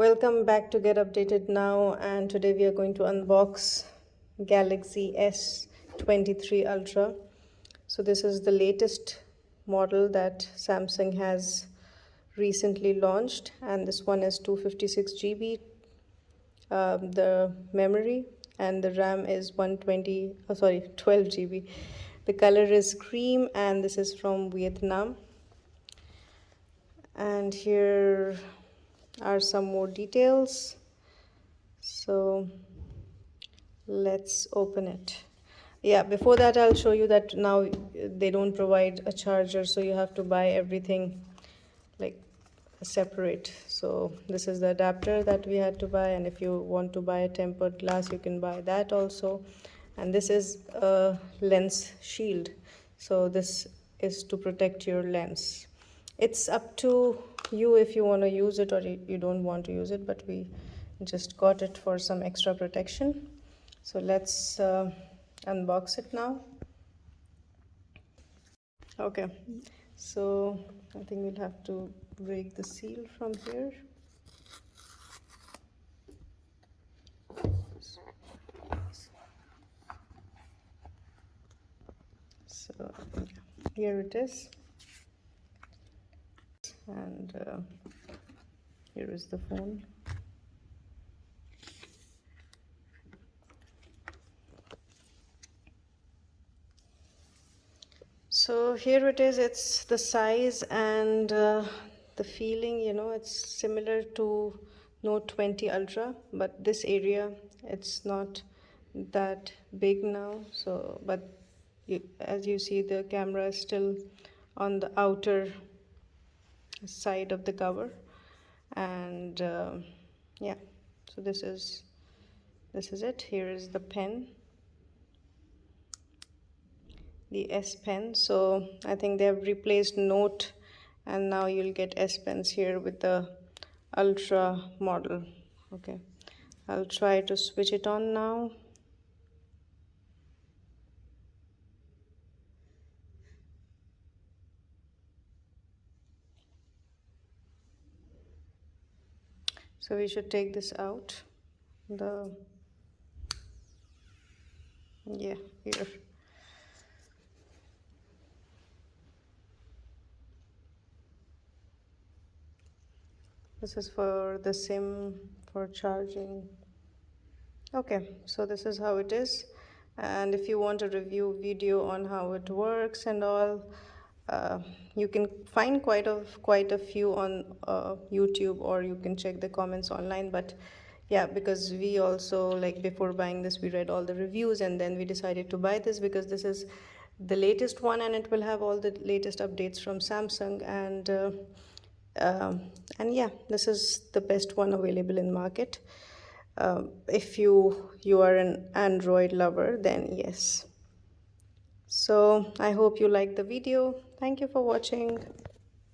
Welcome back to Get Updated Now, and today we are going to unbox Galaxy S23 Ultra. So this is the latest model that Samsung has recently launched, and this one is 256 GB, the memory, and the RAM is 12 GB. The color is cream, and this is from Vietnam. And here are some more details. So let's open it. Yeah, before that I'll show you that now they don't provide a charger, so you have to buy everything like separate. So this is the adapter that we had to buy, and if you want to buy a tempered glass, you can buy that also. And this is a lens shield, so this is to protect your lens. It's up to you if you want to use it or you don't want to use it, but we just got it for some extra protection. So let's unbox it now. Okay, so I think we'll have to break the seal from here. So here it is, and here is the phone. So here it is. It's the size and the feeling, it's similar to Note 20 Ultra, but this area, it's not that big now. So, but as you see, the camera is still on the outer side of the cover. And yeah, so this is it. Here is the pen, the S Pen. So I think they have replaced Note, and now you'll get S Pens here with the Ultra model. Okay, I'll try to switch it on now. So we should take this out. Yeah, here. This is for the SIM for charging. Okay, so this is how it is. And if you want a review video on how it works and all, you can find quite a few on YouTube, or you can check the comments online. But yeah, because we also, like, before buying this, we read all the reviews, and then we decided to buy this because this is the latest one, and it will have all the latest updates from Samsung. And yeah, this is the best one available in market. If you are an Android lover, then yes. So I hope you liked the video. Thank you for watching.